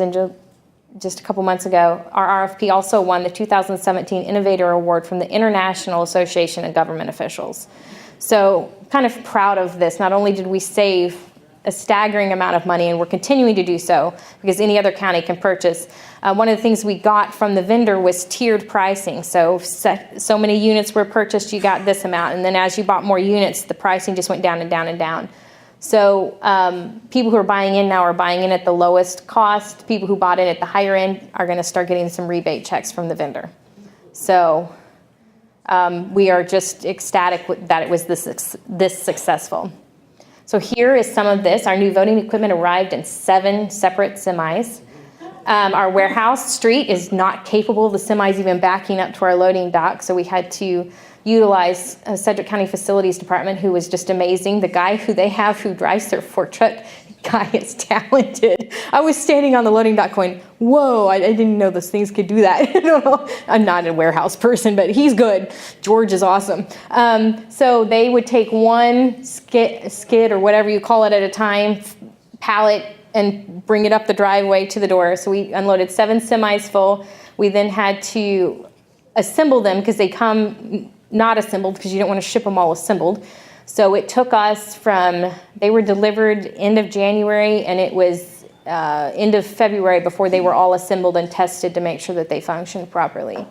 just a couple months ago, our RFP also won the 2017 Innovator Award from the International Association of Government Officials. So kind of proud of this. Not only did we save a staggering amount of money, and we're continuing to do so because any other county can purchase. One of the things we got from the vendor was tiered pricing. So many units were purchased, you got this amount. And then as you bought more units, the pricing just went down and down and down. So people who are buying in now are buying in at the lowest cost. People who bought in at the higher end are going to start getting some rebate checks from the vendor. So we are just ecstatic that it was this successful. So here is some of this. Our new voting equipment arrived in 7 separate semis. Our warehouse street is not capable of the semis even backing up to our loading dock, so we had to utilize Sedgwick County Facilities Department, who was just amazing. The guy who they have who drives their fork truck, guy is talented. I was standing on the loading dock going, whoa, I didn't know those things could do that. I don't know. I'm not a warehouse person, but he's good. George is awesome. So they would take one skid or whatever you call it at a time, pallet, and bring it up the driveway to the door. So we unloaded 7 semis full. We then had to assemble them because they come not assembled because you don't want to ship them all assembled. So it took us they were delivered end of January, and it was end of February before they were all assembled and tested to make sure that they functioned properly.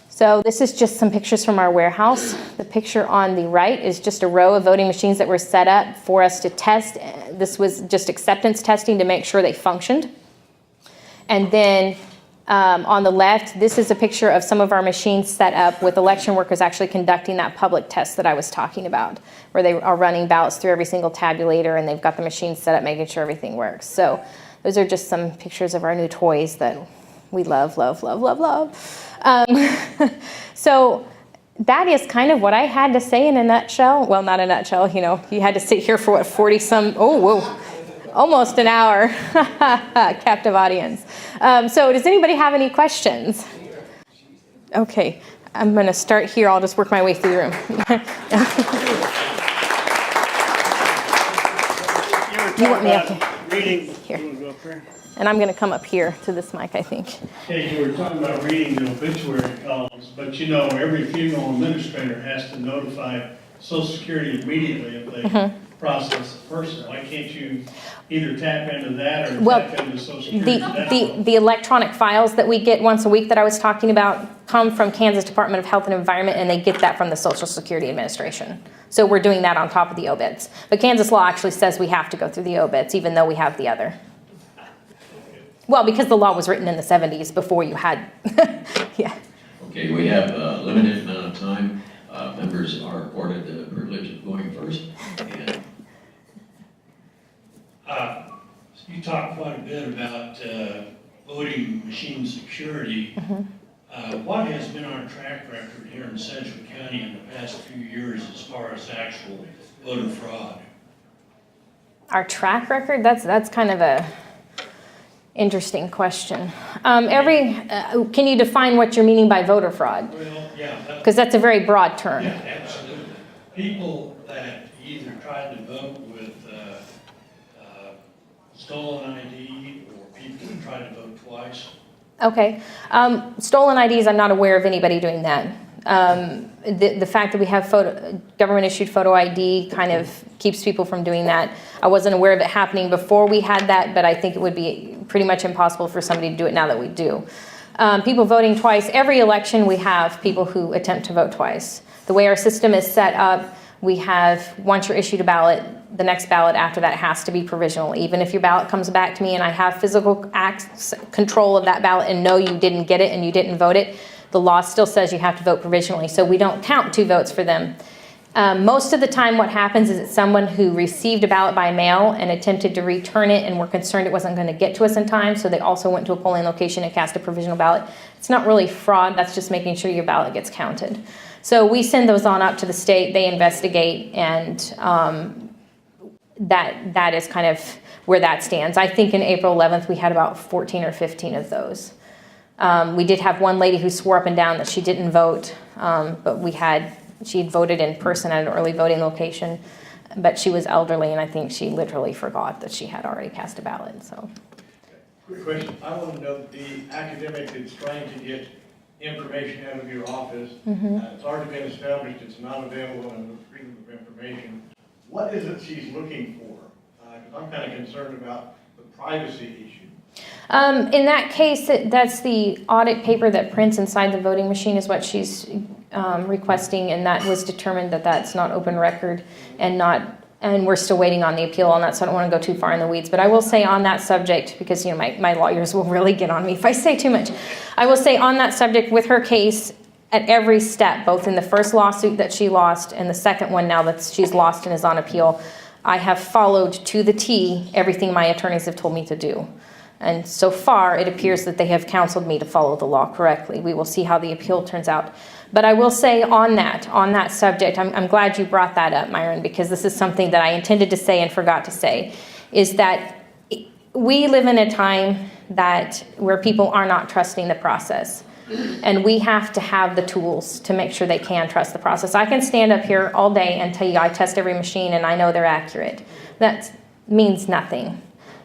So this is just some pictures from our warehouse. The picture on the right is just a row of voting machines that were set up for us to test. This was just acceptance testing to make sure they functioned. And then on the left, this is a picture of some of our machines set up with election workers actually conducting that public test that I was talking about, where they are running ballots through every single tabulator and they've got the machines set up making sure everything works. So those are just some pictures of our new toys that we love, love, love, love, love. So that is kind of what I had to say in a nutshell. Well, not a nutshell, you had to sit here for what, 40-some, almost an hour. Captive audience. So does anybody have any questions? Okay, I'm going to start here. I'll just work my way through the room. You want me up here? Here. And I'm going to come up here to this mic, I think. Okay, you were talking about reading the obituary columns, but every funeral administrator has to notify Social Security immediately if they process the person. Why can't you either tap into that or tap into Social Security? The electronic files that we get once a week that I was talking about come from Kansas Department of Health and Environment, and they get that from the Social Security Administration. So we're doing that on top of the obits. But Kansas law actually says we have to go through the obits, even though we have the other. Well, because the law was written in the 70s before you had, yeah. Okay, we have a limited amount of time. Members are afforded the privilege of going first. And you talked quite a bit about voting machine security. What has been our track record here in Sedgwick County in the past few years as far as actual voter fraud? Our track record? That's kind of a interesting question. Can you define what you're meaning by voter fraud? Well, yeah. Because that's a very broad term. Yeah, absolutely. People that either tried to vote with stolen ID or people who tried to vote twice. Okay. Stolen IDs, I'm not aware of anybody doing that. The fact that we have government-issued photo ID kind of keeps people from doing that. I wasn't aware of it happening before we had that, but I think it would be pretty much impossible for somebody to do it now that we do. People voting twice. Every election we have people who attempt to vote twice. The way our system is set up, we have, once you're issued a ballot, the next ballot after that has to be provisional. Even if your ballot comes back to me and I have physical control of that ballot and know you didn't get it and you didn't vote it, the law still says you have to vote provisionally. So we don't count 2 votes for them. Most of the time what happens is it's someone who received a ballot by mail and attempted to return it and were concerned it wasn't going to get to us in time, so they also went to a polling location and cast a provisional ballot. It's not really fraud, that's just making sure your ballot gets counted. So we send those on up to the state, they investigate, and that is kind of where that stands. I think in April 11th we had about 14 or 15 of those. We did have one lady who swore up and down that she didn't vote, but she had voted in person at an early voting location, but she was elderly, and I think she literally forgot that she had already cast a ballot. So, Quick question. I want to know the academic that's trying to get information out of your office. It's already been established it's not available in the Freedom of Information. What is it she's looking for? Because I'm kind of concerned about the privacy issue. in that case, that's the audit paper that prints inside the voting machine is what she's requesting, and that was determined that that's not open record and not and we're still waiting on the appeal on that, so I don't want to go too far in the weeds. But I will say on that subject, because my lawyers will really get on me if I say too much. I will say on that subject with her case, at every step, both in the first lawsuit that she lost and the second one now that she's lost and is on appeal, I have followed to the T everything my attorneys have told me to do. And so far, it appears that they have counseled me to follow the law correctly. We will see how the appeal turns out. But I will say on that subject, I'm glad you brought that up, Myron, because this is something that I intended to say and forgot to say, is that we live in a time where people are not trusting the process. And we have to have the tools to make sure they can trust the process. I can stand up here all day and tell you I test every machine and I know they're accurate. That means nothing.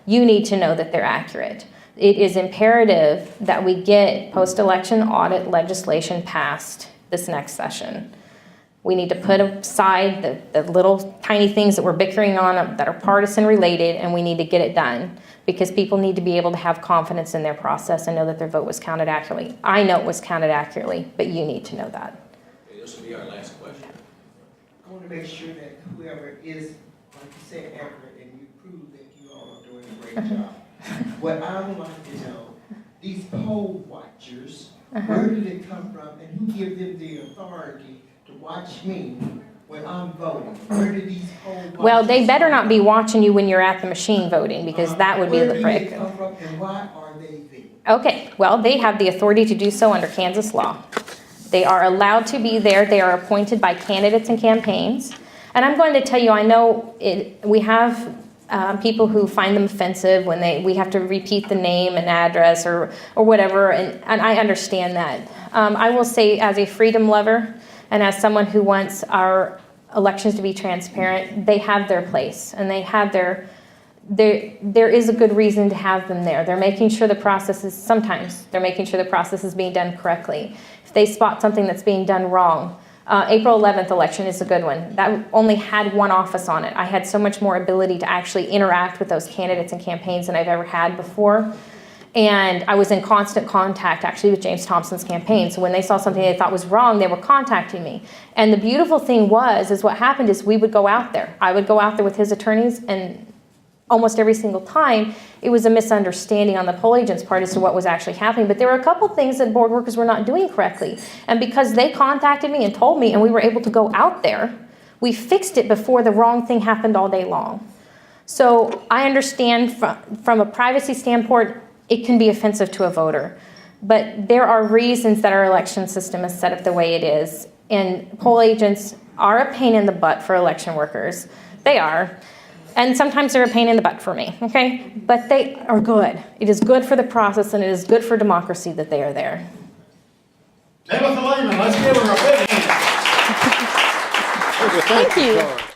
You need to know that they're accurate. It is imperative that we get post-election audit legislation passed this next session. We need to put aside the little tiny things that we're bickering on that are partisan related, and we need to get it done because people need to be able to have confidence in their process and know that their vote was counted accurately. I know it was counted accurately, but you need to know that. Okay, this will be our last question. I want to make sure that whoever is, like you said, accurate, and you prove that you all are doing a great job. What I would like to know, these poll watchers, where do they come from, and who gives them the authority to watch me when I'm voting? Where do these poll watchers Well, they better not be watching you when you're at the machine voting, because that would be the Where do prick. they come from, and why are they there? Okay, well, they have the authority to do so under Kansas law. They are allowed to be there. They are appointed by candidates and campaigns. And I'm going to tell you, I know we have people who find them offensive when we have to repeat the name and address or whatever, and I understand that. I will say, as a freedom lover and as someone who wants our elections to be transparent, they have their place, and they have there is a good reason to have them there. They're making sure sometimes they're making sure the process is being done correctly. If they spot something that's being done wrong, April 11th election is a good one. That only had one office on it. I had so much more ability to actually interact with those candidates and campaigns than I've ever had before. And I was in constant contact actually with James Thompson's campaign. So when they saw something they thought was wrong, they were contacting me. And the beautiful thing is what happened is we would go out there. I would go out there with his attorneys, and almost every single time, it was a misunderstanding on the poll agent's part as to what was actually happening. But there were a couple things that board workers were not doing correctly. And because they contacted me and told me, and we were able to go out there, we fixed it before the wrong thing happened all day long. So I understand from a privacy standpoint, it can be offensive to a voter. But there are reasons that our election system is set up the way it is. And poll agents are a pain in the butt for election workers. They are. And sometimes they're a pain in the butt for me, okay? But they are good. It is good for the process, and it is good for democracy that they are there. Tabitha Lehman, let's give her a big hand. Thank you.